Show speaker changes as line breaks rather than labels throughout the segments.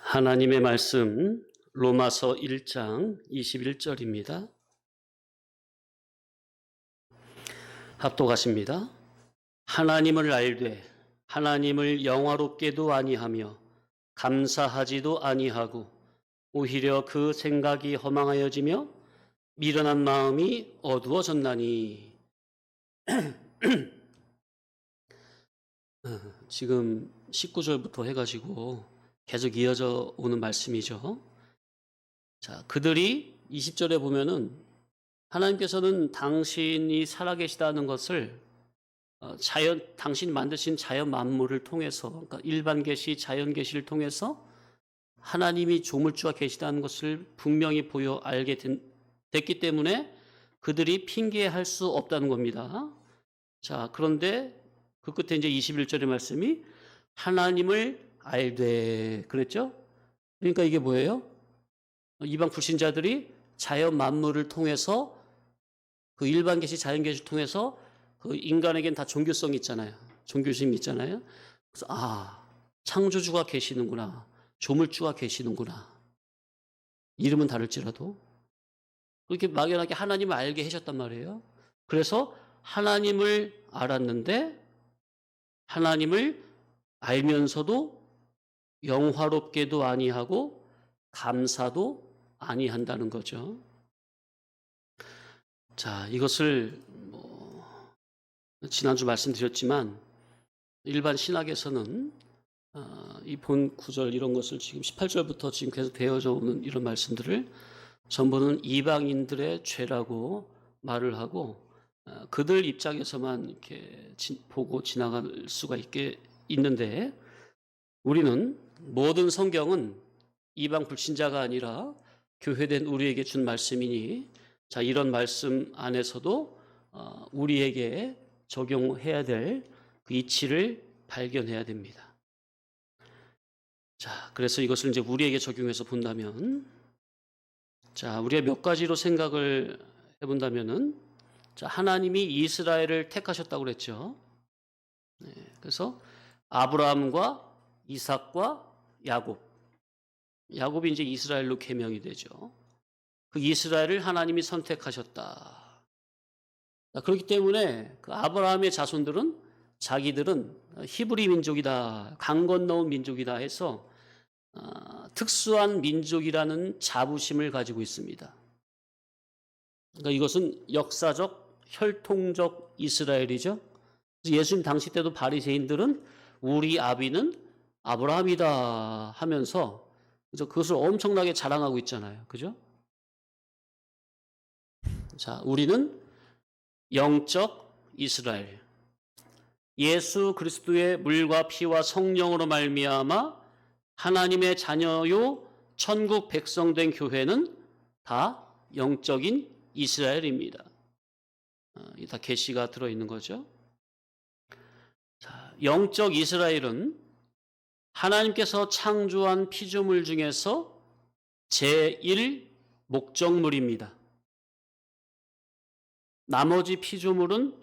하나님의 말씀 로마서 1장 21절입니다. 합독하십니다. 하나님을 알되 하나님을 영화롭게도 아니하며 감사하지도 아니하고 오히려 그 생각이 허망하여지며 미련한 마음이 어두워졌나니. 지금 19절부터 해가지고 계속 이어져 오는 말씀이죠. 자, 그들이 20절에 보면은 하나님께서는 당신이 살아계시다는 것을 당신이 만드신 자연 만물을 통해서, 그러니까 일반 계시, 자연 계시를 통해서 하나님이 조물주가 계시다는 것을 분명히 보여 알게 됐기 때문에 그들이 핑계할 수 없다는 겁니다. 자, 그런데 그 끝에 이제 21절의 말씀이 하나님을 알되 그랬죠? 그러니까 이게 뭐예요? 이방 불신자들이 자연 만물을 통해서 그 일반 계시, 자연 계시를 통해서 그 인간에겐 다 종교성이 있잖아요. 종교심이 있잖아요. 그래서 창조주가 계시는구나. 조물주가 계시는구나. 이름은 다를지라도 그렇게 막연하게 하나님을 알게 하셨단 말이에요. 그래서 하나님을 알았는데 하나님을 알면서도 영화롭게도 아니하고 감사도 아니한다는 거죠. 자, 이것을 지난주 말씀드렸지만 일반 신학에서는 이 본 구절 이런 것을 지금 18절부터 지금 계속 되어져 오는 이런 말씀들을 전부는 이방인들의 죄라고 말을 하고 그들 입장에서만 이렇게 보고 지나갈 수가 있는데 우리는 모든 성경은 이방 불신자가 아니라 교회된 우리에게 준 말씀이니 자, 이런 말씀 안에서도 우리에게 적용해야 될 그 이치를 발견해야 됩니다. 자, 그래서 이것을 이제 우리에게 적용해서 본다면 자, 우리가 몇 가지로 생각을 해본다면은 자, 하나님이 이스라엘을 택하셨다고 그랬죠. 네, 그래서 아브라함과 이삭과 야곱이 이제 이스라엘로 개명이 되죠. 그 이스라엘을 하나님이 선택하셨다. 그렇기 때문에 그 아브라함의 자손들은 자기들은 히브리 민족이다, 강 건너온 민족이다 해서 특수한 민족이라는 자부심을 가지고 있습니다. 그러니까 이것은 역사적, 혈통적 이스라엘이죠. 예수님 당시 때도 바리새인들은 우리 아비는 아브라함이다 하면서 그것을 엄청나게 자랑하고 있잖아요. 그죠? 자, 우리는 영적 이스라엘. 예수 그리스도의 물과 피와 성령으로 말미암아 하나님의 자녀요 천국 백성 된 교회는 다 영적인 이스라엘입니다. 다 계시가 들어있는 거죠. 자, 영적 이스라엘은 하나님께서 창조한 피조물 중에서 제1 목적물입니다. 나머지 피조물은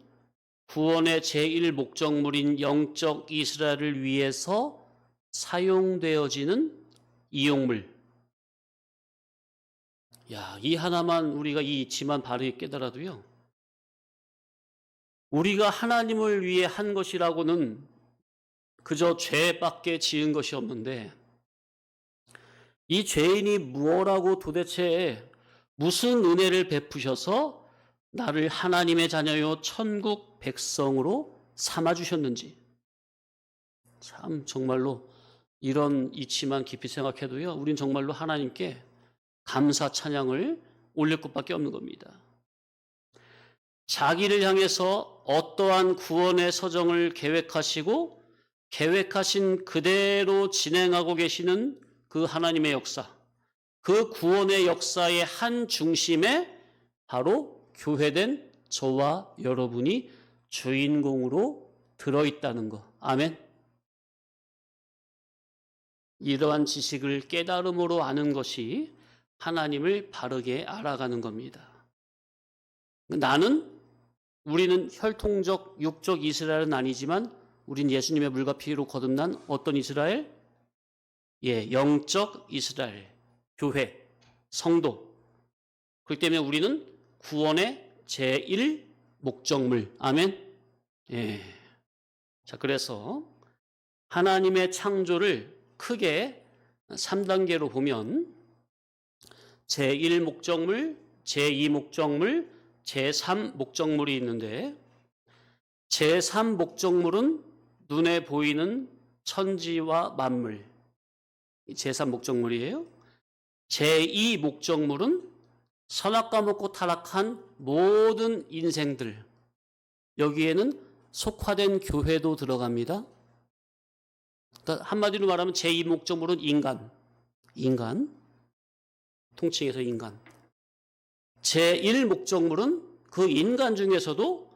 구원의 제1 목적물인 영적 이스라엘을 위해서 사용되어지는 이용물. 야, 이 하나만 우리가 이 이치만 바르게 깨달아도요. 우리가 하나님을 위해 한 것이라고는 그저 죄밖에 지은 것이 없는데 이 죄인이 무엇라고 도대체 무슨 은혜를 베푸셔서 나를 하나님의 자녀요 천국 백성으로 삼아주셨는지 참 정말로 이런 이치만 깊이 생각해도요 우린 정말로 하나님께 감사 찬양을 올릴 것밖에 없는 겁니다. 자기를 향해서 어떠한 구원의 서정을 계획하시고 계획하신 그대로 진행하고 계시는 그 하나님의 역사, 그 구원의 역사의 한 중심에 바로 교회된 저와 여러분이 주인공으로 들어있다는 것. 아멘. 이러한 지식을 깨달음으로 아는 것이 하나님을 바르게 알아가는 겁니다. 우리는 혈통적, 육적 이스라엘은 아니지만 우린 예수님의 물과 피로 거듭난 어떤 이스라엘? 영적 이스라엘, 교회, 성도. 그렇기 때문에 우리는 구원의 제1 목적물. 아멘. 자, 그래서 하나님의 창조를 크게 3단계로 보면 제1 목적물, 제2 목적물, 제3 목적물이 있는데, 제3 목적물은 눈에 보이는 천지와 만물, 제3 목적물이에요. 제2 목적물은 선악과 먹고 타락한 모든 인생들, 여기에는 속화된 교회도 들어갑니다. 그러니까 한마디로 말하면 제2 목적물은 인간, 통칭해서 인간. 제1 목적물은 그 인간 중에서도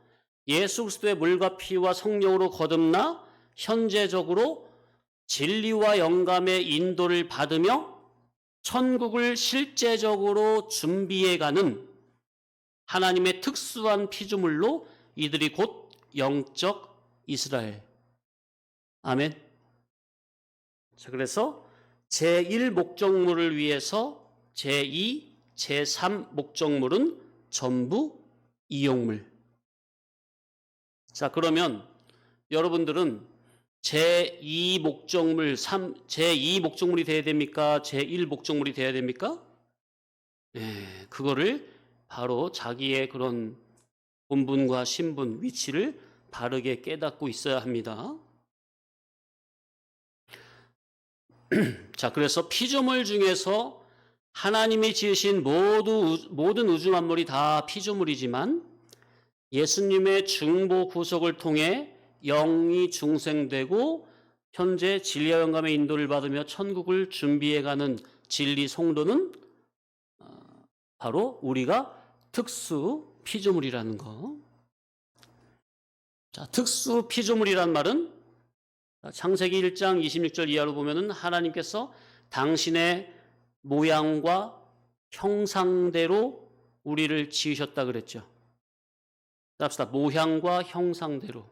예수 그리스도의 물과 피와 성령으로 거듭나 현재적으로 진리와 영감의 인도를 받으며 천국을 실제적으로 준비해가는 하나님의 특수한 피조물로 이들이 곧 영적 이스라엘. 아멘. 자, 그래서 제1 목적물을 위해서 제2, 제3 목적물은 전부 이용물. 자, 그러면 여러분들은 제2 목적물, 제2 목적물이 돼야 됩니까? 제1 목적물이 돼야 됩니까? 그거를 바로 자기의 그런 본분과 신분, 위치를 바르게 깨닫고 있어야 합니다. 자, 그래서 피조물 중에서 하나님이 지으신 모든 우주 만물이 다 피조물이지만 예수님의 중보 구속을 통해 영이 중생되고 현재 진리와 영감의 인도를 받으며 천국을 준비해가는 진리 성도는 바로 우리가 특수 피조물이라는 거. 자, 특수 피조물이란 말은 창세기 1장 26절 이하로 보면은 하나님께서 당신의 모양과 형상대로 우리를 지으셨다 그랬죠. 합시다. 모양과 형상대로.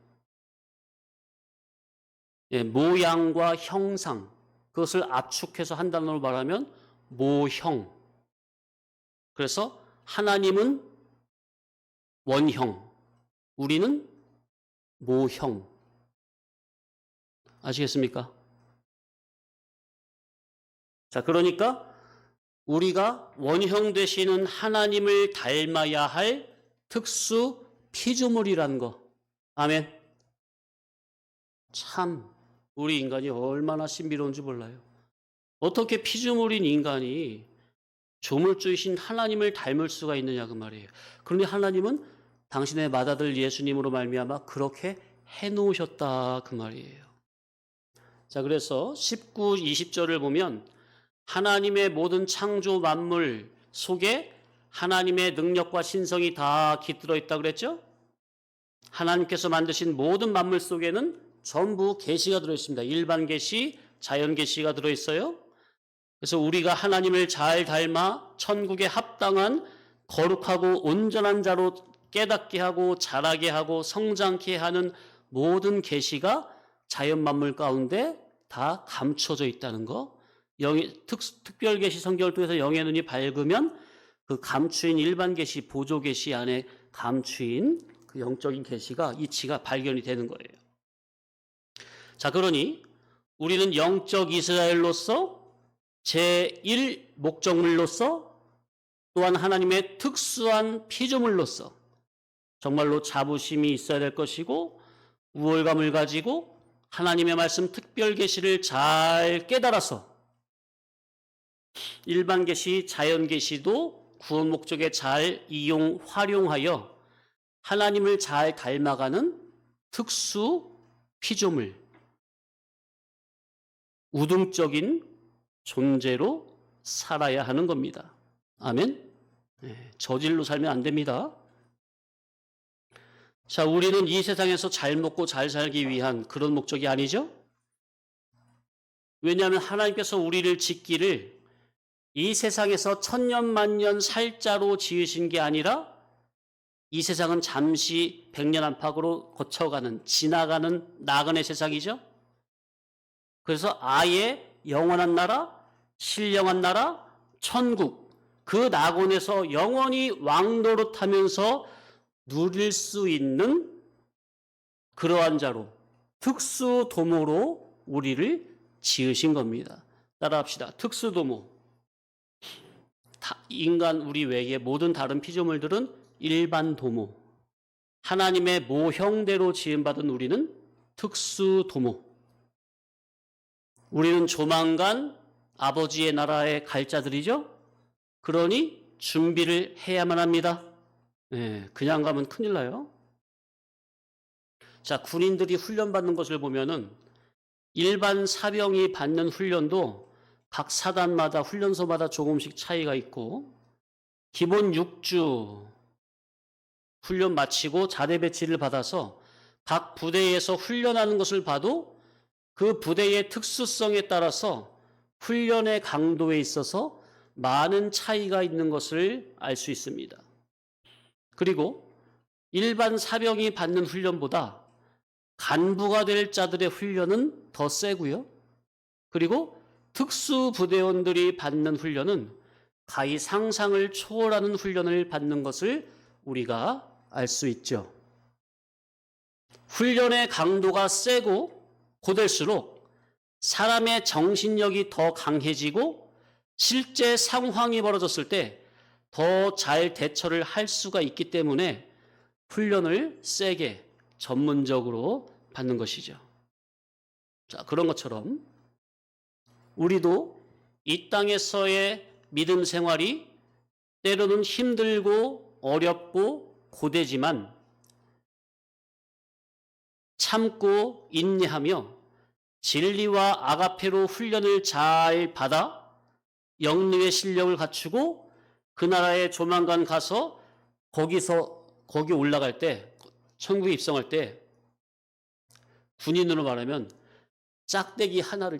모양과 형상. 그것을 압축해서 한 단어로 말하면 모형. 그래서 하나님은 원형, 우리는 모형. 아시겠습니까? 자, 그러니까 우리가 원형 되시는 하나님을 닮아야 할 특수 피조물이라는 거. 아멘. 참 우리 인간이 얼마나 신비로운지 몰라요. 어떻게 피조물인 인간이 조물주이신 하나님을 닮을 수가 있느냐 그 말이에요. 그런데 하나님은 당신의 맏아들 예수님으로 말미암아 그렇게 해놓으셨다 그 말이에요. 자, 그래서 19, 20절을 보면 하나님의 모든 창조 만물 속에 하나님의 능력과 신성이 다 깃들어 있다고 그랬죠? 하나님께서 만드신 모든 만물 속에는 전부 계시가 들어있습니다. 일반 계시, 자연 계시가 들어있어요. 그래서 우리가 하나님을 잘 닮아 천국에 합당한 거룩하고 온전한 자로 깨닫게 하고 자라게 하고 성장케 하는 모든 계시가 자연 만물 가운데 다 감춰져 있다는 거. 특별 계시 성경을 통해서 영의 눈이 밝으면 그 감추인 일반 계시, 보조 계시 안에 감추인 그 영적인 계시가 이치가 발견이 되는 거예요. 자, 그러니 우리는 영적 이스라엘로서 제1 목적물로서 또한 하나님의 특수한 피조물로서 정말로 자부심이 있어야 될 것이고 우월감을 가지고 하나님의 말씀 특별 계시를 잘 깨달아서 일반 계시, 자연 계시도 구원 목적에 잘 활용하여 하나님을 잘 닮아가는 특수 피조물, 우등적인 존재로 살아야 하는 겁니다. 아멘? 저질로 살면 안 됩니다. 자, 우리는 이 세상에서 잘 먹고 잘 살기 위한 그런 목적이 아니죠? 왜냐하면 하나님께서 우리를 짓기를 이 세상에서 천년만년 살 자로 지으신 게 아니라 이 세상은 잠시 백년 안팎으로 거쳐가는 지나가는 나그네 세상이죠. 그래서 아예 영원한 나라, 신령한 나라, 천국, 그 낙원에서 영원히 왕노릇하면서 누릴 수 있는 그러한 자로, 특수도모로 우리를 지으신 겁니다. 따라합시다. 특수도모. 인간 우리 외에 모든 다른 피조물들은 일반 도모. 하나님의 모형대로 지음받은 우리는 특수도모. 우리는 조만간 아버지의 나라에 갈 자들이죠. 그러니 준비를 해야만 합니다. 그냥 가면 큰일 나요. 자, 군인들이 훈련받는 것을 보면은 일반 사병이 받는 훈련도 각 사단마다 훈련소마다 조금씩 차이가 있고, 기본 6주 훈련 마치고 자대 배치를 받아서 각 부대에서 훈련하는 것을 봐도 그 부대의 특수성에 따라서 훈련의 강도에 있어서 많은 차이가 있는 것을 알 수 있습니다. 그리고 일반 사병이 받는 훈련보다 간부가 될 자들의 훈련은 더 세고요. 그리고 특수부대원들이 받는 훈련은 가히 상상을 초월하는 훈련을 받는 것을 우리가 알 수 있죠. 훈련의 강도가 세고 고될수록 사람의 정신력이 더 강해지고 실제 상황이 벌어졌을 때 더 잘 대처를 할 수가 있기 때문에 훈련을 세게 전문적으로 받는 것이죠. 자, 그런 것처럼 우리도 이 땅에서의 믿음 생활이 때로는 힘들고 어렵고 고되지만 참고 인내하며 진리와 아가페로 훈련을 잘 받아 영리의 실력을 갖추고 그 나라에 조만간 가서 거기 올라갈 때, 천국에 입성할 때 군인으로 말하면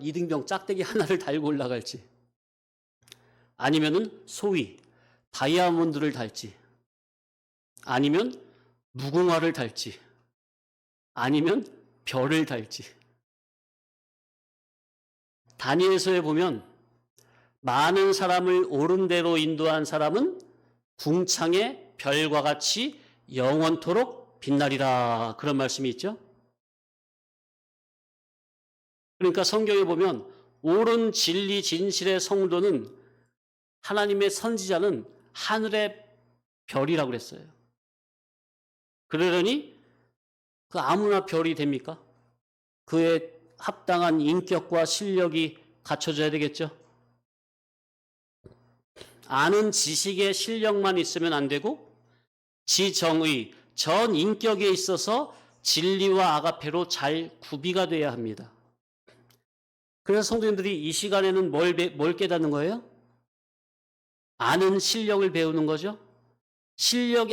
이등병 짝대기 하나를 달고 올라갈지, 아니면은 소위 다이아몬드를 달지, 아니면 무궁화를 달지, 아니면 별을 달지. 다니엘서에 보면 많은 사람을 옳은 대로 인도한 사람은 궁창의 별과 같이 영원토록 빛나리라, 그런 말씀이 있죠. 그러니까 성경에 보면 옳은 진리 진실의 성도는, 하나님의 선지자는 하늘의 별이라고 그랬어요. 그러려니 그 아무나 별이 됩니까? 그에 합당한 인격과 실력이 갖춰져야 되겠죠. 아는 지식의 실력만 있으면 안 되고 지정의, 전 인격에 있어서 진리와 아가페로 잘 구비가 돼야 합니다. 그래서 성도님들이 이 시간에는 뭘 깨닫는 거예요? 아는 실력을 배우는 거죠.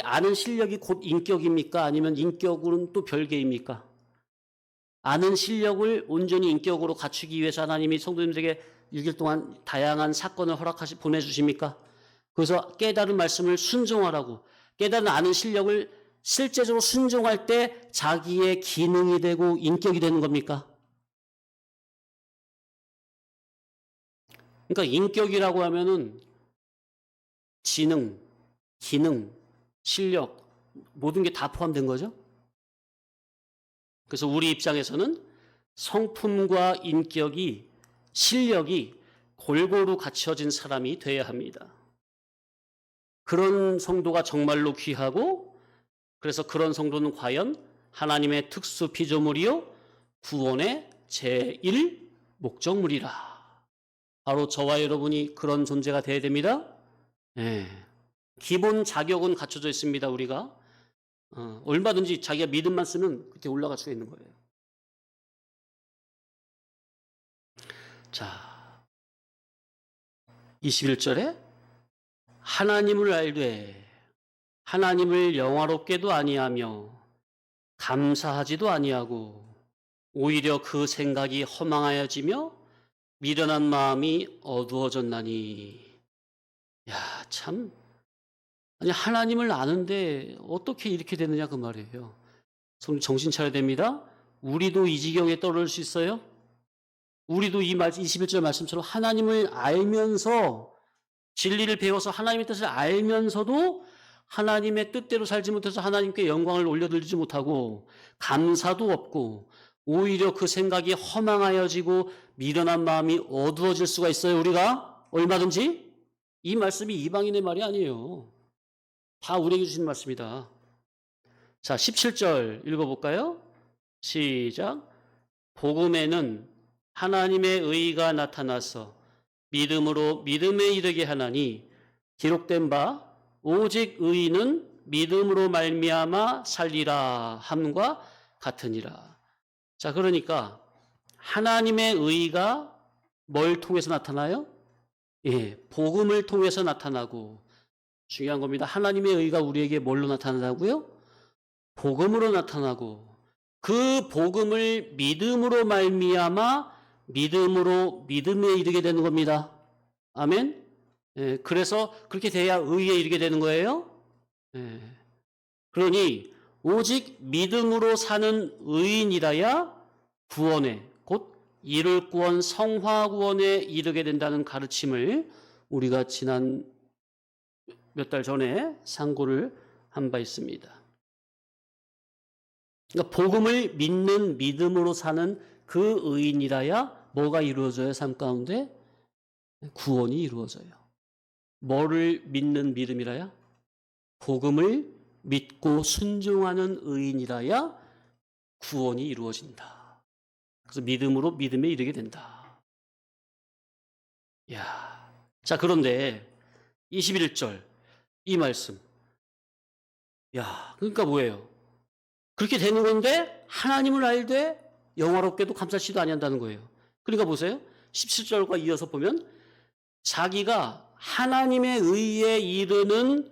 아는 실력이 곧 인격입니까? 아니면 인격은 또 별개입니까? 아는 실력을 온전히 인격으로 갖추기 위해서 하나님이 성도님들에게 6일 동안 다양한 사건을 보내주십니까? 그래서 깨달은 말씀을 순종하라고, 깨달은 아는 실력을 실제적으로 순종할 때 자기의 기능이 되고 인격이 되는 겁니까? 그러니까 인격이라고 하면은 지능, 기능, 실력, 모든 게 다 포함된 거죠. 그래서 우리 입장에서는 성품과 인격이, 실력이 골고루 갖춰진 사람이 돼야 합니다. 그런 성도가 정말로 귀하고, 그래서 그런 성도는 과연 하나님의 특수 피조물이요 구원의 제1 목적물이라. 바로 저와 여러분이 그런 존재가 되어야 됩니다. 기본 자격은 갖춰져 있습니다. 우리가 얼마든지 자기가 믿음만 쓰면 그렇게 올라갈 수 있는 거예요. 자, 21절에 하나님을 알되 하나님을 영화롭게도 아니하며 감사하지도 아니하고 오히려 그 생각이 허망하여지며 미련한 마음이 어두워졌나니. 야, 참, 아니 하나님을 아는데 어떻게 이렇게 되느냐 그 말이에요. 정신 차려야 됩니다. 우리도 이 지경에 떨어질 수 있어요. 우리도 이 21절 말씀처럼 하나님을 알면서 진리를 배워서 하나님의 뜻을 알면서도 하나님의 뜻대로 살지 못해서 하나님께 영광을 올려드리지 못하고 감사도 없고 오히려 그 생각이 허망하여지고 미련한 마음이 어두워질 수가 있어요. 우리가 얼마든지. 이 말씀이 이방인의 말이 아니에요. 다 우리에게 주신 말씀이다. 자, 17절 읽어볼까요? 시작. 복음에는 하나님의 의가 나타나서 믿음으로 믿음에 이르게 하나니 기록된 바 오직 의인은 믿음으로 말미암아 살리라 함과 같으니라. 자, 그러니까 하나님의 의가 뭘 통해서 나타나요? 예, 복음을 통해서 나타나고, 중요한 겁니다. 하나님의 의가 우리에게 뭘로 나타나고요? 복음으로 나타나고, 그 복음을 믿음으로 말미암아 믿음으로 믿음에 이르게 되는 겁니다. 아멘. 예, 그래서 그렇게 돼야 의에 이르게 되는 거예요. 예, 그러니 오직 믿음으로 사는 의인이라야 구원에, 곧 이룰 구원, 성화 구원에 이르게 된다는 가르침을 우리가 지난 몇 달 전에 상고를 한 바 있습니다. 그러니까 복음을 믿는 믿음으로 사는 그 의인이라야 뭐가 이루어져요? 삶 가운데 구원이 이루어져요. 뭐를 믿는 믿음이라야? 복음을 믿고 순종하는 의인이라야 구원이 이루어진다. 그래서 믿음으로 믿음에 이르게 된다. 야, 자, 그런데 21절 이 말씀. 야, 그러니까 뭐예요? 그렇게 되는 건데 하나님을 알되 영화롭게도 감사치도 아니한다는 거예요. 그러니까 보세요. 17절과 이어서 보면 자기가 하나님의 의에 이르는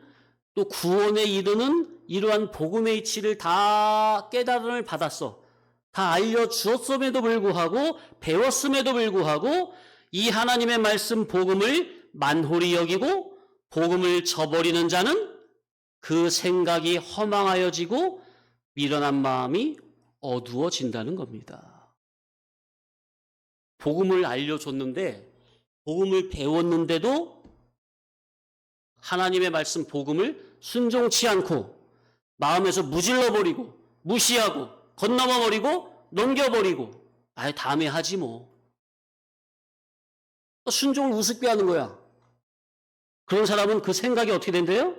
또 구원에 이르는 이러한 복음의 이치를 다 깨달음을 받았어. 다 알려주었음에도 불구하고 배웠음에도 불구하고 이 하나님의 말씀 복음을 만홀히 여기고 복음을 저버리는 자는 그 생각이 허망하여지고 미련한 마음이 어두워진다는 겁니다. 복음을 알려줬는데 복음을 배웠는데도 하나님의 말씀 복음을 순종치 않고 마음에서 무질러버리고 무시하고 건너머버리고 넘겨버리고 아예 다음에 하지 뭐. 순종을 우습게 하는 거야. 그런 사람은 그 생각이 어떻게 된대요?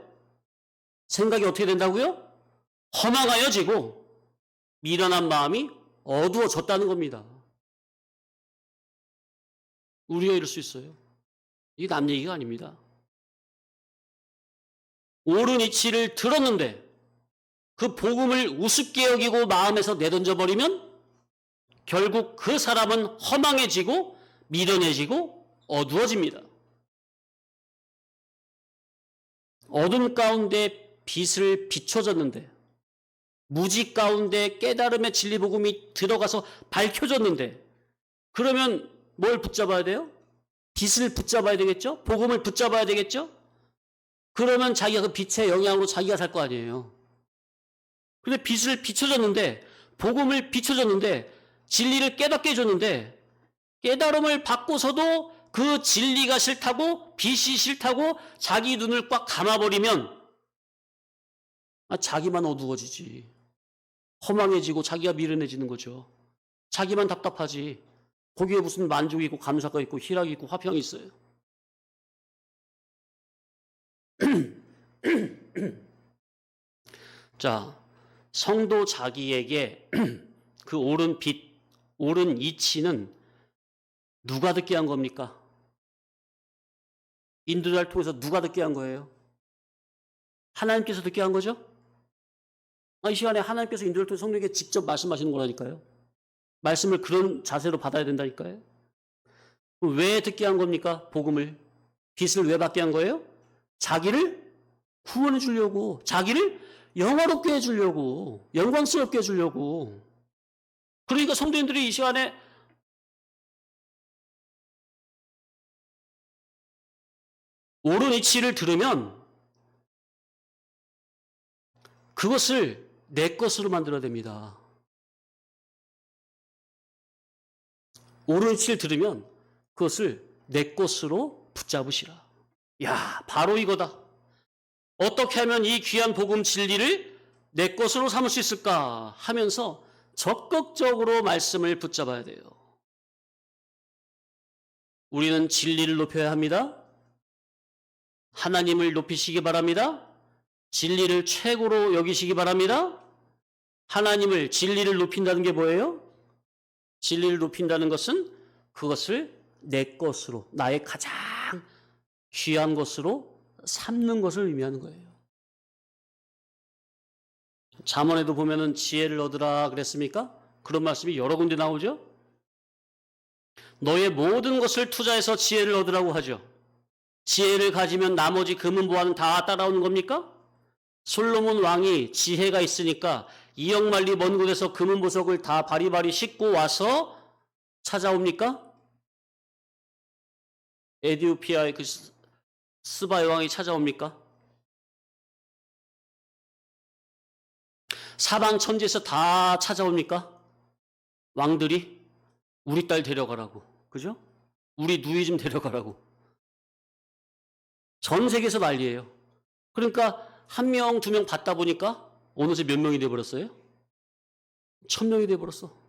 생각이 어떻게 된다고요? 허망하여지고 미련한 마음이 어두워졌다는 겁니다. 우리가 이럴 수 있어요. 이게 남 얘기가 아닙니다. 옳은 이치를 들었는데 그 복음을 우습게 여기고 마음에서 내던져버리면 결국 그 사람은 허망해지고 미련해지고 어두워집니다. 어둠 가운데 빛을 비춰졌는데 무지 가운데 깨달음의 진리 복음이 들어가서 밝혀졌는데 그러면 뭘 붙잡아야 돼요? 빛을 붙잡아야 되겠죠? 복음을 붙잡아야 되겠죠? 그러면 자기가 그 빛의 영향으로 자기가 살 거 아니에요. 근데 빛을 비춰줬는데 복음을 비춰줬는데 진리를 깨닫게 해줬는데 깨달음을 받고서도 그 진리가 싫다고 빛이 싫다고 자기 눈을 꽉 감아버리면 자기만 어두워지지. 허망해지고 자기가 미련해지는 거죠. 자기만 답답하지. 거기에 무슨 만족이 있고 감사가 있고 희락이 있고 화평이 있어요. 자, 성도 자기에게 그 옳은 빛, 옳은 이치는 누가 듣게 한 겁니까? 인도자를 통해서 누가 듣게 한 거예요? 하나님께서 듣게 한 거죠? 이 시간에 하나님께서 인도를 통해 성령에게 직접 말씀하시는 거라니까요. 말씀을 그런 자세로 받아야 된다니까요. 왜 듣게 한 겁니까? 복음을. 빛을 왜 받게 한 거예요? 자기를 구원해 주려고, 자기를 영화롭게 해주려고, 영광스럽게 해주려고. 그러니까 성도님들이 이 시간에 옳은 이치를 들으면 그것을 내 것으로 만들어야 됩니다. 옳은 이치를 들으면 그것을 내 것으로 붙잡으시라. 야, 바로 이거다. 어떻게 하면 이 귀한 복음 진리를 내 것으로 삼을 수 있을까 하면서 적극적으로 말씀을 붙잡아야 돼요. 우리는 진리를 높여야 합니다. 하나님을 높이시기 바랍니다. 진리를 최고로 여기시기 바랍니다. 하나님을, 진리를 높인다는 게 뭐예요? 진리를 높인다는 것은 그것을 내 것으로, 나의 가장 귀한 것으로 삼는 것을 의미하는 거예요. 잠언에도 보면은 지혜를 얻으라 그랬습니까? 그런 말씀이 여러 군데 나오죠. 너의 모든 것을 투자해서 지혜를 얻으라고 하죠. 지혜를 가지면 나머지 금은 보화는 다 따라오는 겁니까? 솔로몬 왕이 지혜가 있으니까 이역만리 먼 곳에서 금은 보석을 다 바리바리 싣고 와서 찾아옵니까? 에디오피아의 그 스바 여왕이 찾아옵니까? 사방 천지에서 다 찾아옵니까? 왕들이 우리 딸 데려가라고, 그죠? 우리 누이 좀 데려가라고. 전 세계에서 난리예요. 그러니까 한 명, 두 명 받다 보니까 어느새 몇 명이 돼버렸어요? 1000명이 돼버렸어.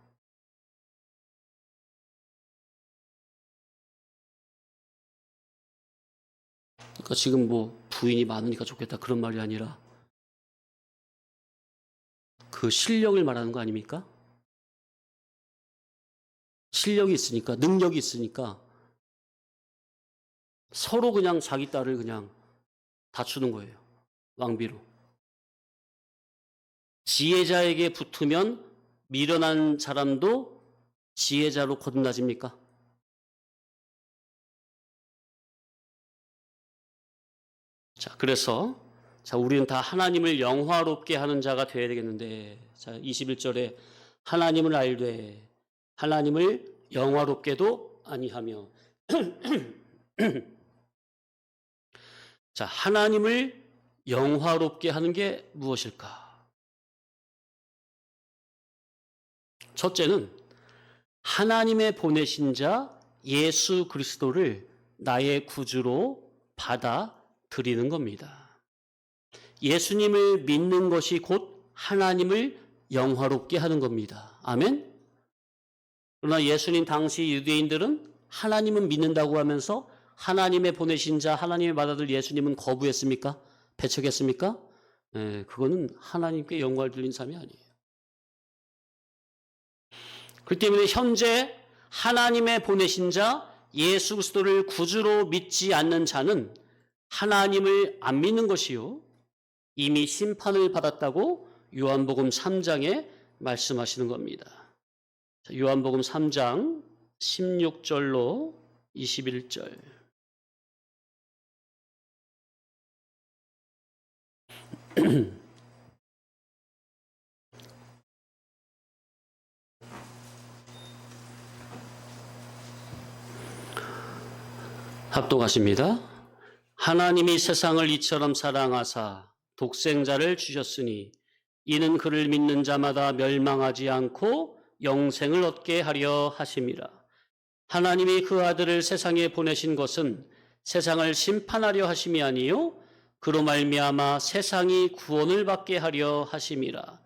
그러니까 지금 뭐 부인이 많으니까 좋겠다 그런 말이 아니라 그 실력을 말하는 거 아닙니까? 실력이 있으니까, 능력이 있으니까 서로 그냥 자기 딸을 그냥 다추는 거예요. 왕비로. 지혜자에게 붙으면 미련한 사람도 지혜자로 거듭나집니까? 자, 그래서 우리는 다 하나님을 영화롭게 하는 자가 되어야 되겠는데, 자, 21절에 하나님을 알되 하나님을 영화롭게도 아니하며 자, 하나님을 영화롭게 하는 게 무엇일까? 첫째는 하나님의 보내신 자 예수 그리스도를 나의 구주로 받아들이는 겁니다. 예수님을 믿는 것이 곧 하나님을 영화롭게 하는 겁니다. 아멘? 그러나 예수님 당시 유대인들은 하나님은 믿는다고 하면서 하나님의 보내신 자, 하나님의 받아들 예수님은 거부했습니까? 배척했습니까? 그거는 하나님께 영광을 돌린 삶이 아니에요. 그렇기 때문에 현재 하나님의 보내신 자 예수 그리스도를 구주로 믿지 않는 자는 하나님을 안 믿는 것이요 이미 심판을 받았다고 요한복음 3장에 말씀하시는 겁니다. 요한복음 3장 16절로 21절. 합독하십니다. 하나님이 세상을 이처럼 사랑하사 독생자를 주셨으니 이는 그를 믿는 자마다 멸망하지 않고 영생을 얻게 하려 하심이라. 하나님이 그 아들을 세상에 보내신 것은 세상을 심판하려 하심이 아니요 그로 말미암아 세상이 구원을 받게 하려 하심이라.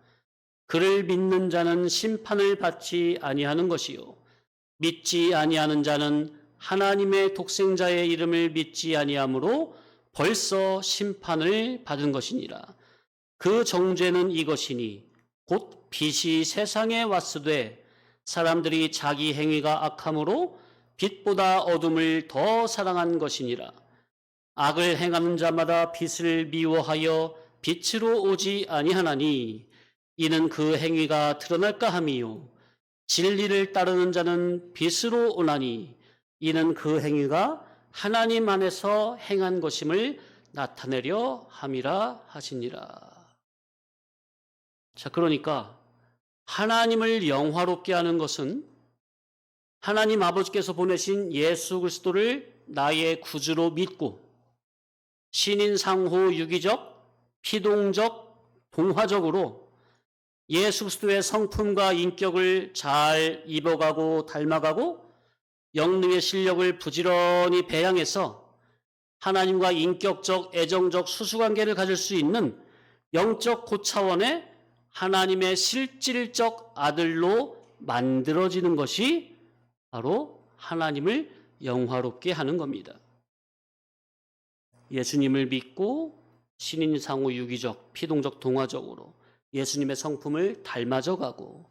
그를 믿는 자는 심판을 받지 아니하는 것이요 믿지 아니하는 자는 하나님의 독생자의 이름을 믿지 아니하므로 벌써 심판을 받은 것이니라. 그 정죄는 이것이니 곧 빛이 세상에 왔으되 사람들이 자기 행위가 악함으로 빛보다 어둠을 더 사랑한 것이니라. 악을 행하는 자마다 빛을 미워하여 빛으로 오지 아니하나니 이는 그 행위가 드러날까 함이요 진리를 따르는 자는 빛으로 오나니 이는 그 행위가 하나님 안에서 행한 것임을 나타내려 함이라 하시니라. 자, 그러니까 하나님을 영화롭게 하는 것은 하나님 아버지께서 보내신 예수 그리스도를 나의 구주로 믿고 신인상호 유기적, 피동적, 동화적으로 예수 그리스도의 성품과 인격을 잘 입어가고 닮아가고 영능의 실력을 부지런히 배양해서 하나님과 인격적, 애정적 수수관계를 가질 수 있는 영적 고차원의 하나님의 실질적 아들로 만들어지는 것이 바로 하나님을 영화롭게 하는 겁니다. 예수님을 믿고 신인상호 유기적, 피동적, 동화적으로 예수님의 성품을 닮아져가고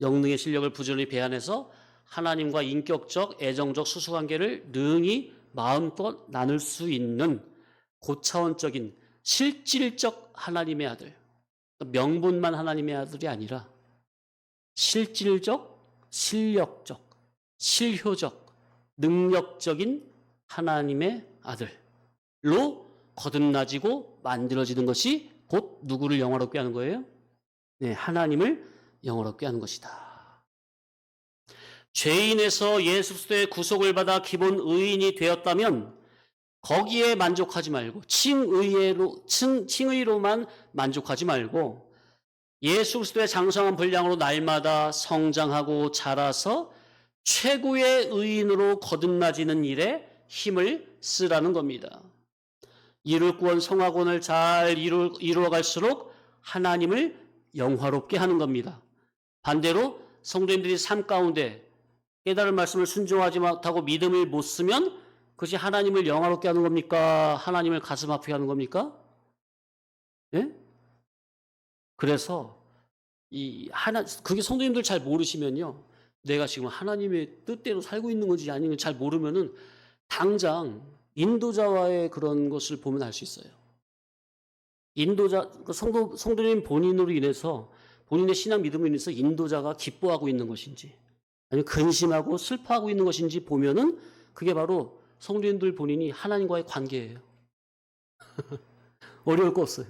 영능의 실력을 부지런히 배양해서 하나님과 인격적, 애정적 수수관계를 능히 마음껏 나눌 수 있는 고차원적인 실질적 하나님의 아들, 명분만 하나님의 아들이 아니라 실질적, 실력적, 실효적, 능력적인 하나님의 아들로 거듭나지고 만들어지는 것이 곧 누구를 영화롭게 하는 거예요? 네, 하나님을 영화롭게 하는 것이다. 죄인에서 예수 그리스도의 구속을 받아 기본 의인이 되었다면 거기에 만족하지 말고 칭의로만 만족하지 말고 예수 그리스도의 장성한 분량으로 날마다 성장하고 자라서 최고의 의인으로 거듭나지는 일에 힘을 쓰라는 겁니다. 이룰 구원 성화권을 잘 이루어갈수록 하나님을 영화롭게 하는 겁니다. 반대로 성도님들이 삶 가운데 깨달은 말씀을 순종하지 못하고 믿음을 못 쓰면 그것이 하나님을 영화롭게 하는 겁니까? 하나님을 가슴 아프게 하는 겁니까? 예? 그래서 그게 성도님들 잘 모르시면요, 내가 지금 하나님의 뜻대로 살고 있는 건지 아니면 잘 모르면은 당장 인도자와의 그런 것을 보면 알 수 있어요. 성도님 본인으로 인해서 본인의 신앙 믿음으로 인해서 인도자가 기뻐하고 있는 것인지 아니면 근심하고 슬퍼하고 있는 것인지 보면은 그게 바로 성도님들 본인이 하나님과의 관계예요. 어려울 거 없어요.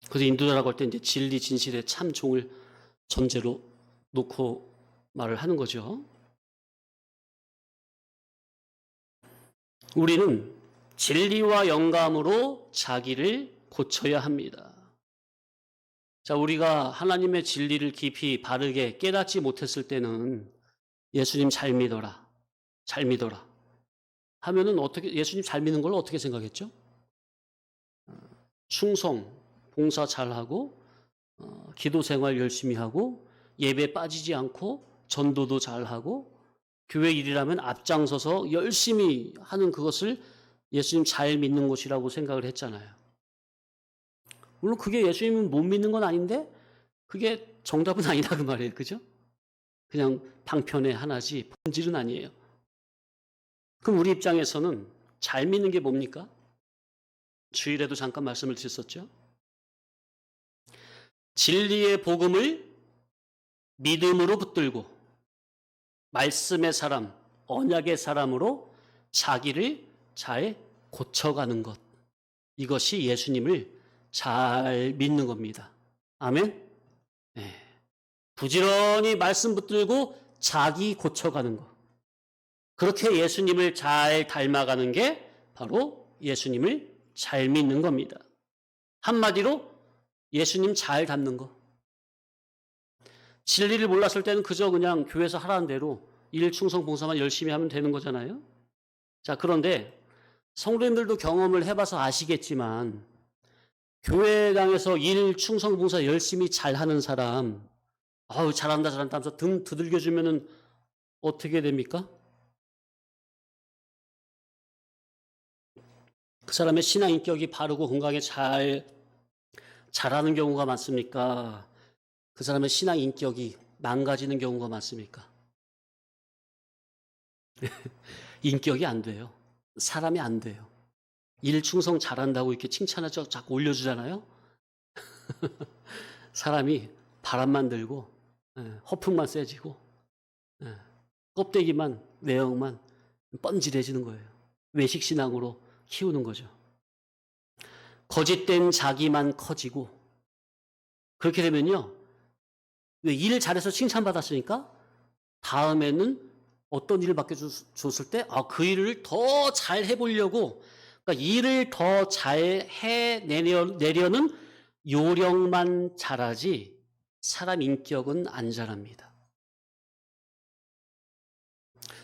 그래서 인도자라고 할 때 이제 진리 진실의 참 종을 전제로 놓고 말을 하는 거죠. 우리는 진리와 영감으로 자기를 고쳐야 합니다. 자, 우리가 하나님의 진리를 깊이 바르게 깨닫지 못했을 때는 예수님 잘 믿어라, 잘 믿어라 하면은 어떻게, 예수님 잘 믿는 걸 어떻게 생각했죠? 충성, 봉사 잘하고 기도 생활 열심히 하고 예배 빠지지 않고 전도도 잘하고 교회 일이라면 앞장서서 열심히 하는 그것을 예수님 잘 믿는 것이라고 생각을 했잖아요. 물론 그게 예수님은 못 믿는 건 아닌데 그게 정답은 아니다 그 말이에요. 그죠? 그냥 방편의 하나지 본질은 아니에요. 그럼 우리 입장에서는 잘 믿는 게 뭡니까? 주일에도 잠깐 말씀을 드렸었죠. 진리의 복음을 믿음으로 붙들고 말씀의 사람, 언약의 사람으로 자기를 잘 고쳐가는 것. 이것이 예수님을 잘 믿는 겁니다. 아멘? 네. 부지런히 말씀 붙들고 자기 고쳐가는 것. 그렇게 예수님을 잘 닮아가는 게 바로 예수님을 잘 믿는 겁니다. 한마디로 예수님 잘 닮는 거. 진리를 몰랐을 때는 그저 그냥 교회에서 하라는 대로 일 충성 봉사만 열심히 하면 되는 거잖아요. 자, 그런데 성도님들도 경험을 해봐서 아시겠지만 교회당에서 일 충성 봉사 열심히 잘하는 사람, 아우 잘한다 잘한다 하면서 등 두들겨주면은 어떻게 됩니까? 그 사람의 신앙 인격이 바르고 건강하게 잘하는 경우가 많습니까? 그 사람의 신앙 인격이 망가지는 경우가 많습니까? 인격이 안 돼요. 사람이 안 돼요. 일 충성 잘한다고 이렇게 칭찬하죠. 자꾸 올려주잖아요. 사람이 바람만 들고 허풍만 세지고 껍데기만 외형만 뻔질해지는 거예요. 외식신앙으로 키우는 거죠. 거짓된 자기만 커지고 그렇게 되면요. 일 잘해서 칭찬받았으니까 다음에는 어떤 일을 맡겨줬을 때 그 일을 더 잘 해보려고 그러니까 일을 더 잘 해내려는 요령만 잘하지 사람 인격은 안 자랍니다.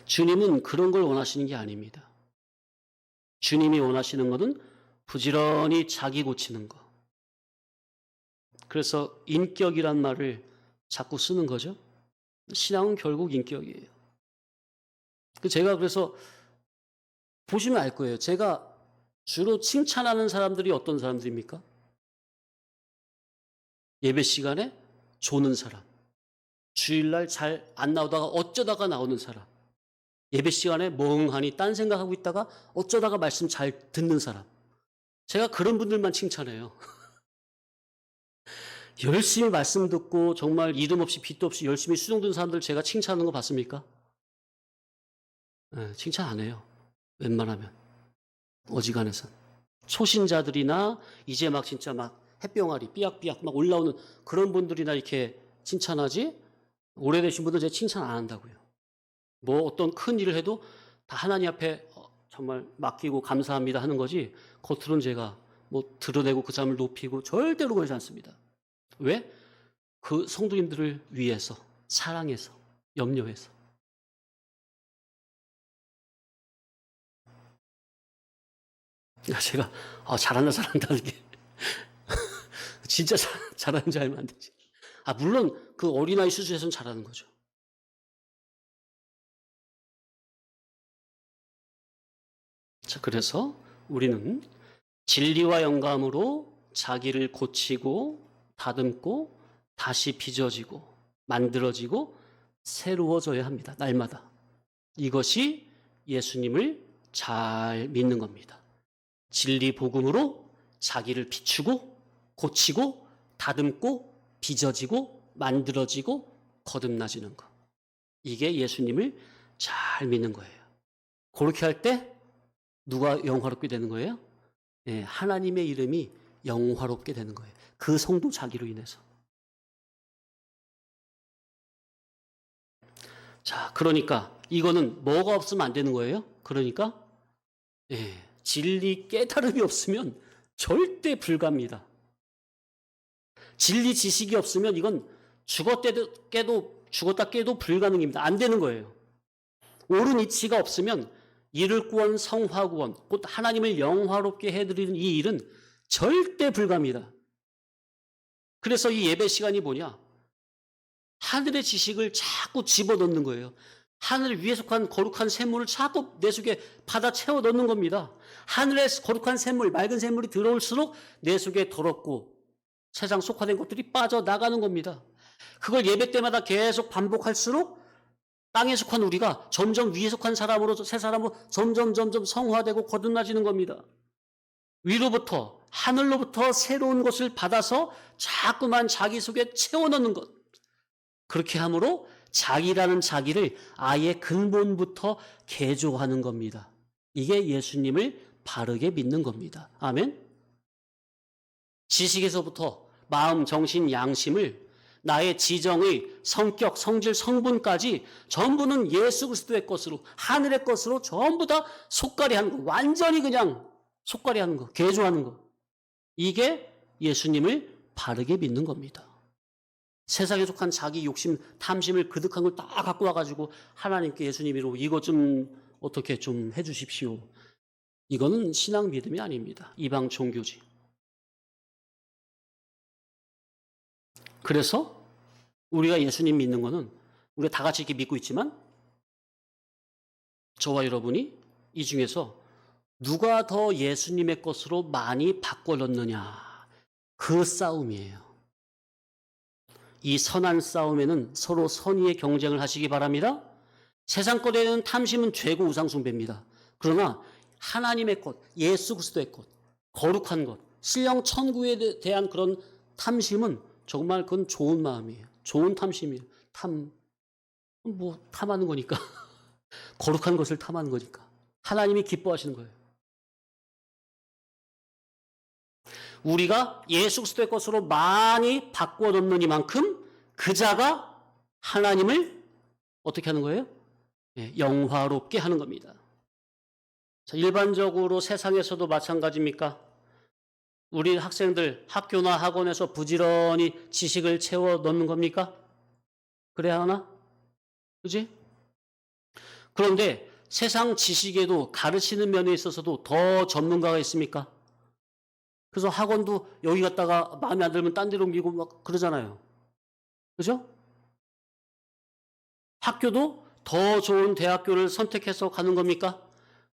주님은 그런 걸 원하시는 게 아닙니다. 주님이 원하시는 것은 부지런히 자기 고치는 거. 그래서 인격이란 말을 자꾸 쓰는 거죠. 신앙은 결국 인격이에요. 제가 그래서 보시면 알 거예요. 제가 주로 칭찬하는 사람들이 어떤 사람들입니까? 예배 시간에 조는 사람, 주일날 잘 안 나오다가 어쩌다가 나오는 사람, 예배 시간에 멍하니 딴 생각하고 있다가 어쩌다가 말씀 잘 듣는 사람. 제가 그런 분들만 칭찬해요. 열심히 말씀 듣고 정말 이름 없이 빚도 없이 열심히 수종 든 사람들 제가 칭찬하는 거 봤습니까? 네, 칭찬 안 해요. 웬만하면. 어지간해선. 초신자들이나 이제 막 진짜 막 햇병아리 삐약삐약 막 올라오는 그런 분들이나 이렇게 칭찬하지, 오래되신 분들 제가 칭찬 안 한다고요. 뭐 어떤 큰 일을 해도 다 하나님 앞에 정말 맡기고 감사합니다 하는 거지, 겉으로는 제가 뭐 드러내고 그 사람을 높이고 절대로 그러지 않습니다. 왜? 그 성도님들을 위해서, 사랑해서, 염려해서. 제가 잘한다 잘한다는 게 진짜 잘하는 줄 알면 안 되지. 물론 그 어린아이 수준에서는 잘하는 거죠. 자, 그래서 우리는 진리와 영감으로 자기를 고치고 다듬고 다시 빚어지고 만들어지고 새로워져야 합니다. 날마다. 이것이 예수님을 잘 믿는 겁니다. 진리 복음으로 자기를 비추고 고치고 다듬고 빚어지고 만들어지고 거듭나지는 것. 이게 예수님을 잘 믿는 거예요. 그렇게 할 때 누가 영화롭게 되는 거예요? 네, 하나님의 이름이 영화롭게 되는 거예요. 그 성도 자기로 인해서. 자, 그러니까 이거는 뭐가 없으면 안 되는 거예요? 그러니까 진리 깨달음이 없으면 절대 불가합니다. 진리 지식이 없으면 이건 죽었다 깨도 불가능입니다. 안 되는 거예요. 옳은 이치가 없으면 이를 구원, 성화 구원, 곧 하나님을 영화롭게 해드리는 이 일은 절대 불가합니다. 그래서 이 예배 시간이 뭐냐? 하늘의 지식을 자꾸 집어넣는 거예요. 하늘 위에 속한 거룩한 샘물을 자꾸 내 속에 받아 채워 넣는 겁니다. 하늘의 거룩한 샘물, 맑은 샘물이 들어올수록 내 속에 더럽고 세상 속화된 것들이 빠져나가는 겁니다. 그걸 예배 때마다 계속 반복할수록 땅에 속한 우리가 점점 위에 속한 사람으로, 새 사람으로 점점 성화되고 거듭나지는 겁니다. 위로부터, 하늘로부터 새로운 것을 받아서 자꾸만 자기 속에 채워넣는 것. 그렇게 함으로 자기라는 자기를 아예 근본부터 개조하는 겁니다. 이게 예수님을 바르게 믿는 겁니다. 아멘? 지식에서부터 마음, 정신, 양심을 나의 지정의 성격, 성질, 성분까지 전부는 예수 그리스도의 것으로, 하늘의 것으로 전부 다 속가리하는 거. 완전히 그냥 속가리하는 거, 개조하는 거. 이게 예수님을 바르게 믿는 겁니다. 세상에 속한 자기 욕심, 탐심을 그득한 걸 다 갖고 와가지고 하나님께 예수님으로 이것 좀 어떻게 좀 해주십시오. 이거는 신앙 믿음이 아닙니다. 이방 종교지. 그래서 우리가 예수님 믿는 거는 우리가 다 같이 이렇게 믿고 있지만 저와 여러분이 이 중에서 누가 더 예수님의 것으로 많이 바꿔놓느냐, 그 싸움이에요. 이 선한 싸움에는 서로 선의의 경쟁을 하시기 바랍니다. 세상 것에 대한 탐심은 죄고 우상숭배입니다. 그러나 하나님의 것, 예수 그리스도의 것, 거룩한 것, 신령 천국에 대한 그런 탐심은 정말 그건 좋은 마음이에요. 좋은 탐심이에요. 탐하는 거니까. 거룩한 것을 탐하는 거니까. 하나님이 기뻐하시는 거예요. 우리가 예수 그리스도의 것으로 많이 바꿔놓는 이만큼 그 자가 하나님을 어떻게 하는 거예요? 영화롭게 하는 겁니다. 자, 일반적으로 세상에서도 마찬가지입니까? 우리 학생들 학교나 학원에서 부지런히 지식을 채워 넣는 겁니까? 그래야 하나? 그지? 그런데 세상 지식에도 가르치는 면에 있어서도 더 전문가가 있습니까? 그래서 학원도 여기 갔다가 마음에 안 들면 딴 데로 옮기고 막 그러잖아요. 그죠? 학교도 더 좋은 대학교를 선택해서 가는 겁니까?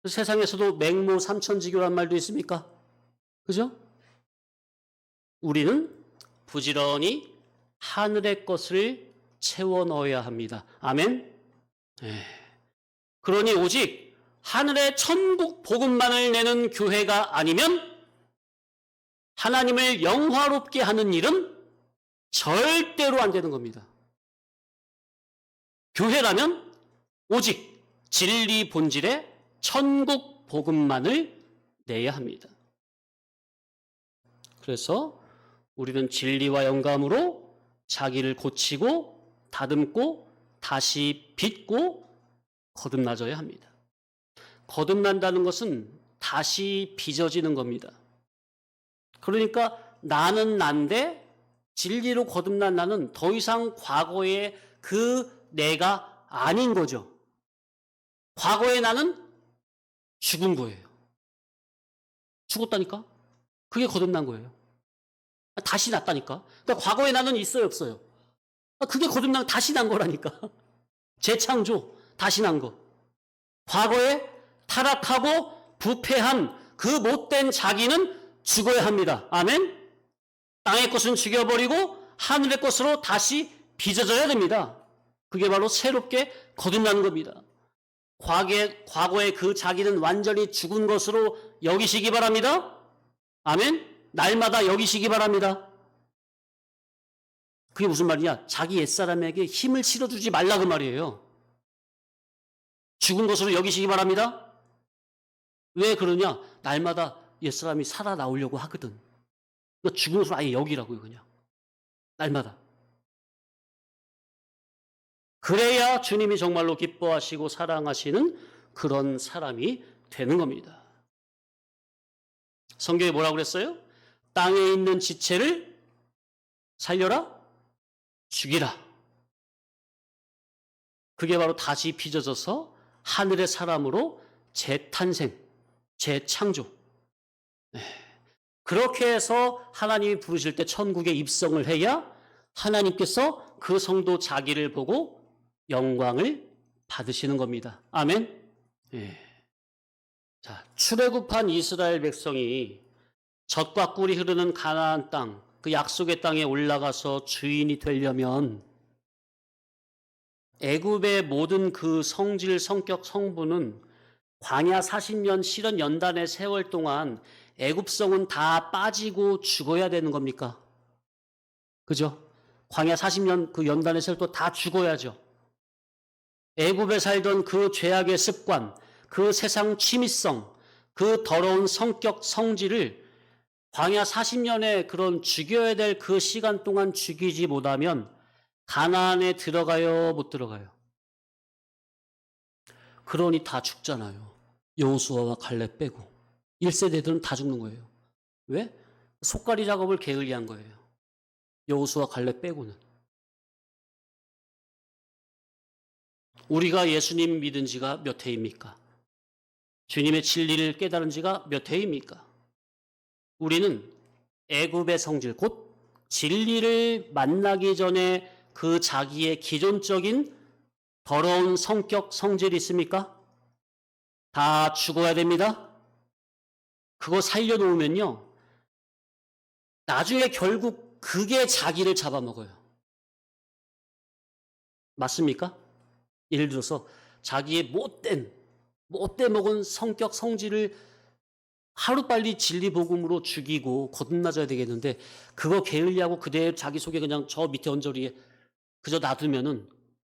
세상에서도 맹모 삼천지교란 말도 있습니까? 그죠? 우리는 부지런히 하늘의 것을 채워 넣어야 합니다. 아멘? 네. 그러니 오직 하늘의 천국 복음만을 내는 교회가 아니면 하나님을 영화롭게 하는 일은 절대로 안 되는 겁니다. 교회라면 오직 진리 본질의 천국 복음만을 내야 합니다. 그래서 우리는 진리와 영감으로 자기를 고치고 다듬고 다시 빚고 거듭나져야 합니다. 거듭난다는 것은 다시 빚어지는 겁니다. 그러니까 나는 난데 진리로 거듭난 나는 더 이상 과거의 그 내가 아닌 거죠. 과거의 나는 죽은 거예요. 죽었다니까? 그게 거듭난 거예요. 다시 났다니까? 그러니까 과거의 나는 있어요, 없어요? 그게 거듭난 다시 난 거라니까. 재창조, 다시 난 거. 과거에 타락하고 부패한 그 못된 자기는 죽어야 합니다. 아멘? 땅의 것은 죽여버리고 하늘의 것으로 다시 빚어져야 됩니다. 그게 바로 새롭게 거듭나는 겁니다. 과거의 그 자기는 완전히 죽은 것으로 여기시기 바랍니다. 아멘? 날마다 여기시기 바랍니다. 그게 무슨 말이냐? 자기 옛사람에게 힘을 실어주지 말라 그 말이에요. 죽은 것으로 여기시기 바랍니다. 왜 그러냐? 날마다 옛사람이 살아나오려고 하거든. 그러니까 죽은 것으로 아예 여기라고요, 그냥. 날마다. 그래야 주님이 정말로 기뻐하시고 사랑하시는 그런 사람이 되는 겁니다. 성경에 뭐라고 그랬어요? 땅에 있는 지체를 살려라? 죽이라. 그게 바로 다시 빚어져서 하늘의 사람으로 재탄생, 재창조. 네. 그렇게 해서 하나님이 부르실 때 천국에 입성을 해야 하나님께서 그 성도 자기를 보고 영광을 받으시는 겁니다. 아멘. 네. 자, 출애굽한 이스라엘 백성이 젖과 꿀이 흐르는 가나안 땅, 그 약속의 땅에 올라가서 주인이 되려면 애굽의 모든 그 성질, 성격, 성분은 광야 40년 실현 연단의 세월 동안 애굽성은 다 빠지고 죽어야 되는 겁니까? 그죠? 광야 40년 그 연단의 세월 또 다 죽어야죠. 애굽에 살던 그 죄악의 습관, 그 세상 취미성, 그 더러운 성격, 성질을 광야 40년의 그런 죽여야 될 그 시간 동안 죽이지 못하면 가나안에 들어가요, 못 들어가요? 그러니 다 죽잖아요. 여호수아와 갈렙 빼고. 1세대들은 다 죽는 거예요. 왜? 속가리 작업을 게을리한 거예요. 여호수아 갈렙 빼고는. 우리가 예수님 믿은 지가 몇 해입니까? 주님의 진리를 깨달은 지가 몇 해입니까? 우리는 애굽의 성질, 곧 진리를 만나기 전에 그 자기의 기존적인 더러운 성격, 성질이 있습니까? 다 죽어야 됩니다. 그거 살려놓으면요, 나중에 결국 그게 자기를 잡아먹어요. 맞습니까? 예를 들어서 자기의 못돼 먹은 성격, 성질을 하루빨리 진리복음으로 죽이고 거듭나져야 되겠는데 그거 게을리하고 그대로 자기 속에 그냥 저 밑에 언저리에 그저 놔두면은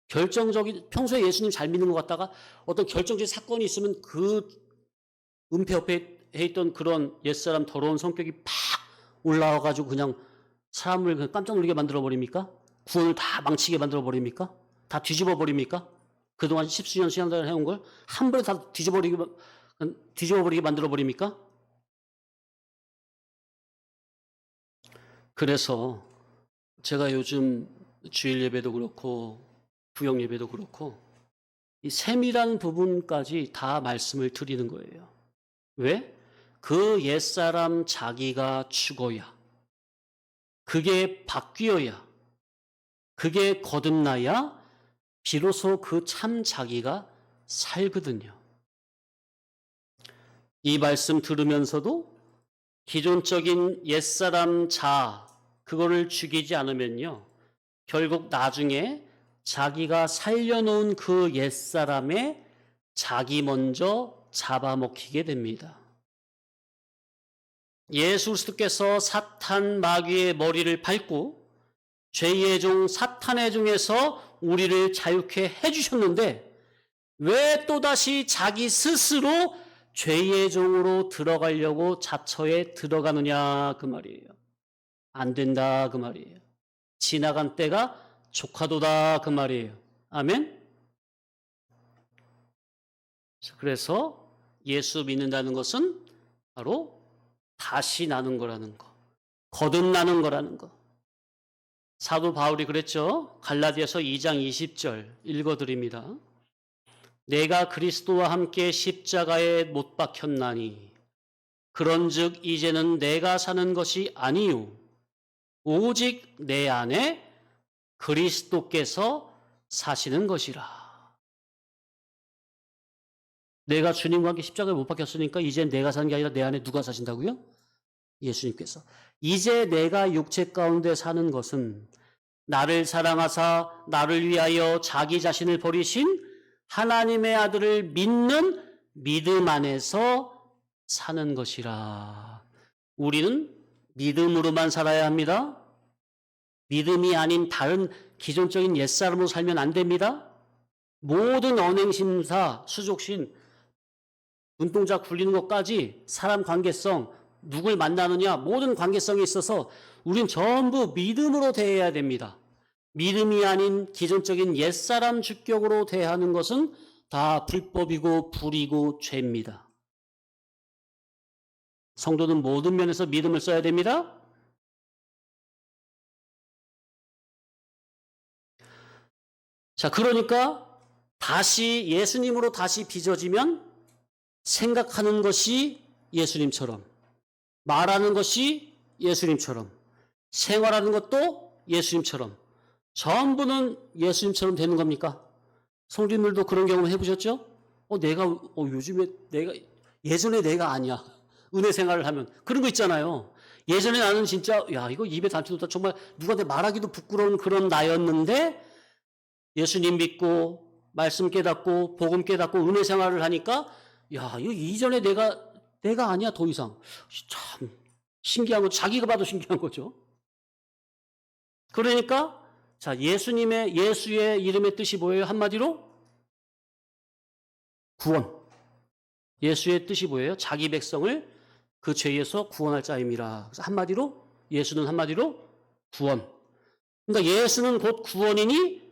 결정적인, 평소에 예수님 잘 믿는 것 같다가 어떤 결정적인 사건이 있으면 그 은폐 옆에 있던 그런 옛사람 더러운 성격이 팍 올라와가지고 그냥 사람을 그냥 깜짝 놀라게 만들어 버립니까? 구원을 다 망치게 만들어 버립니까? 다 뒤집어 버립니까? 그동안 십수년 신앙생활 해온 걸 한 번에 다 뒤집어버리게 만들어 버립니까? 그래서 제가 요즘 주일 예배도 그렇고 구역 예배도 그렇고 이 세밀한 부분까지 다 말씀을 드리는 거예요. 왜? 그 옛사람 자기가 죽어야, 그게 바뀌어야, 그게 거듭나야 비로소 그 참 자기가 살거든요. 이 말씀 들으면서도 기존적인 옛사람 그거를 죽이지 않으면요, 결국 나중에 자기가 살려놓은 그 옛사람의 자기 먼저 잡아먹히게 됩니다. 예수 그리스도께서 사탄 마귀의 머리를 밟고 죄의 종 사탄의 종에서 우리를 자유케 해주셨는데 왜 또다시 자기 스스로 죄의 종으로 들어가려고 자처에 들어가느냐 그 말이에요. 안 된다 그 말이에요. 지나간 때가 조카도다 그 말이에요. 아멘? 그래서 예수 믿는다는 것은 바로 다시 나는 거라는 거, 거듭나는 거라는 거. 사도 바울이 그랬죠. 갈라디아서 2장 20절 읽어드립니다. 내가 그리스도와 함께 십자가에 못 박혔나니 그런즉 이제는 내가 사는 것이 아니요 오직 내 안에 그리스도께서 사시는 것이라. 내가 주님과 함께 십자가에 못 박혔으니까 이제 내가 사는 게 아니라 내 안에 누가 사신다고요? 예수님께서. 이제 내가 육체 가운데 사는 것은 나를 사랑하사 나를 위하여 자기 자신을 버리신 하나님의 아들을 믿는 믿음 안에서 사는 것이라. 우리는 믿음으로만 살아야 합니다. 믿음이 아닌 다른 기존적인 옛사람으로 살면 안 됩니다. 모든 언행심사, 수족신, 눈동자 굴리는 것까지 사람 관계성, 누굴 만나느냐 모든 관계성에 있어서 우린 전부 믿음으로 대해야 됩니다. 믿음이 아닌 기존적인 옛사람 주격으로 대하는 것은 다 불법이고 불이고 죄입니다. 성도는 모든 면에서 믿음을 써야 됩니다. 자, 그러니까 다시 예수님으로 다시 빚어지면 생각하는 것이 예수님처럼, 말하는 것이 예수님처럼, 생활하는 것도 예수님처럼, 전부는 예수님처럼 되는 겁니까? 성도님들도 그런 경험 해보셨죠? 요즘에 예전에 내가 아니야. 은혜 생활을 하면. 그런 거 있잖아요. 예전에 나는 진짜, 이거 입에 담지도 정말 누가 내 말하기도 부끄러운 그런 나였는데, 예수님 믿고, 말씀 깨닫고, 복음 깨닫고, 은혜 생활을 하니까, 이거 이전에 내가 아니야, 더 이상. 참, 신기한 거, 자기가 봐도 신기한 거죠. 그러니까, 자, 예수의 이름의 뜻이 뭐예요? 한마디로? 구원. 예수의 뜻이 뭐예요? 자기 백성을 그 죄에서 구원할 자임이라. 그래서 예수는 한마디로 구원. 그러니까 예수는 곧 구원이니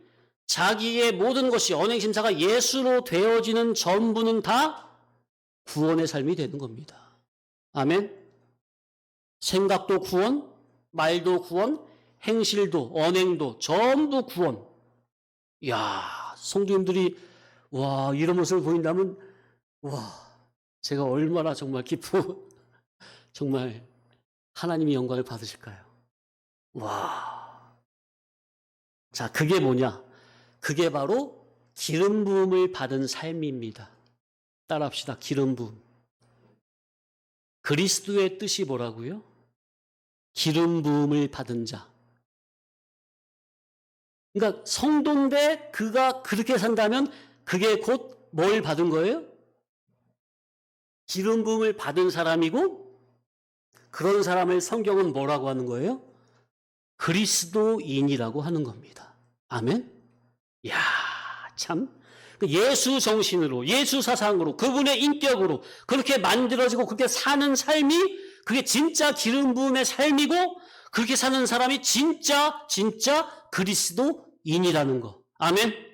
자기의 모든 것이 언행심사가 예수로 되어지는 전부는 다 구원의 삶이 되는 겁니다. 아멘. 생각도 구원, 말도 구원, 행실도, 언행도 전부 구원. 성도님들이 이런 모습을 보인다면 제가 얼마나 정말 기쁘고 정말 하나님의 영광을 받으실까요? 자, 그게 뭐냐? 그게 바로 기름 부음을 받은 삶입니다. 따라합시다. 기름 부음. 그리스도의 뜻이 뭐라고요? 기름 부음을 받은 자. 그러니까 성도인데 그가 그렇게 산다면 그게 곧 뭘 받은 거예요? 기름 부음을 받은 사람이고, 그런 사람을 성경은 뭐라고 하는 거예요? 그리스도인이라고 하는 겁니다. 아멘? 참. 예수 정신으로, 예수 사상으로, 그분의 인격으로 그렇게 만들어지고 그렇게 사는 삶이 그게 진짜 기름 부음의 삶이고, 그렇게 사는 사람이 진짜 그리스도인이라는 거. 아멘?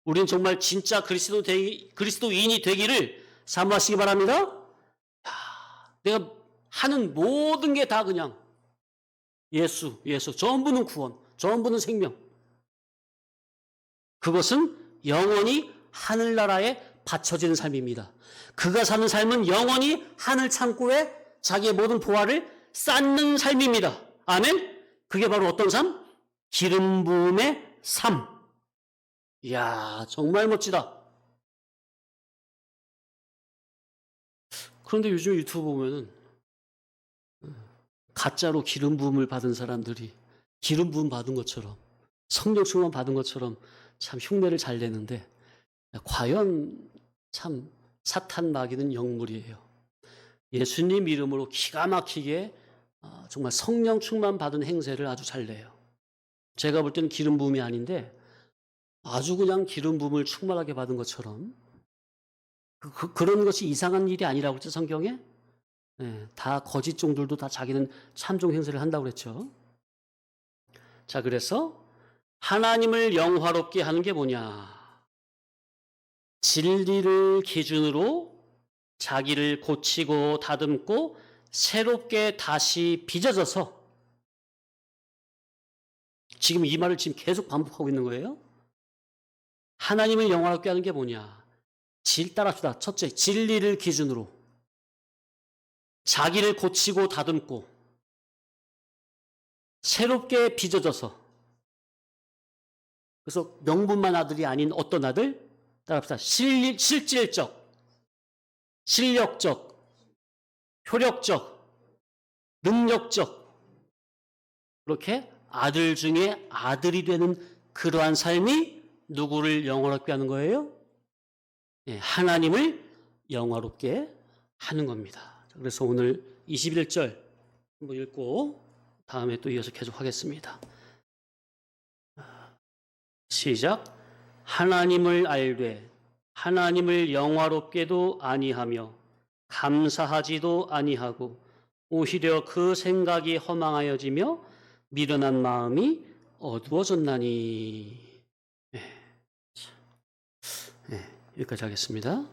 우린 정말 진짜 그리스도인이 되기를 사모하시기 바랍니다. 내가 하는 모든 게 다 그냥 예수, 전부는 구원, 전부는 생명. 그것은 영원히 하늘나라에 바쳐지는 삶입니다. 그가 사는 삶은 영원히 하늘 창고에 자기의 모든 보화를 쌓는 삶입니다. 아멘? 그게 바로 어떤 삶? 기름 부음의 삶. 이야, 정말 멋지다. 그런데 요즘 유튜브 보면은 가짜로 기름 부음을 받은 사람들이 기름 부음 받은 것처럼 성령 충만 받은 것처럼 참 흉내를 잘 내는데 과연 참 사탄 마귀는 영물이에요. 예수님 이름으로 기가 막히게 정말 성령 충만 받은 행세를 아주 잘 내요. 제가 볼 때는 기름 부음이 아닌데 아주 그냥 기름 부음을 충만하게 받은 것처럼 그런 것이 이상한 일이 아니라고 그랬죠, 성경에? 네, 다 거짓 종들도 다 자기는 참종 행세를 한다고 그랬죠. 자, 그래서 하나님을 영화롭게 하는 게 뭐냐? 진리를 기준으로 자기를 고치고 다듬고 새롭게 다시 빚어져서, 지금 이 말을 지금 계속 반복하고 있는 거예요. 하나님을 영화롭게 하는 게 뭐냐? 따라합시다. 첫째, 진리를 기준으로 자기를 고치고 다듬고 새롭게 빚어져서, 그래서 명분만 아들이 아닌 어떤 아들? 따라합시다. 실질적, 실력적, 효력적, 능력적, 그렇게 아들 중에 아들이 되는 그러한 삶이 누구를 영화롭게 하는 거예요? 네, 하나님을 영화롭게 하는 겁니다. 그래서 오늘 21절 한번 읽고 다음에 또 이어서 계속 하겠습니다. 시작. 하나님을 알되 하나님을 영화롭게도 아니하며 감사하지도 아니하고 오히려 그 생각이 허망하여지며 미련한 마음이 어두워졌나니. 네, 여기까지 하겠습니다.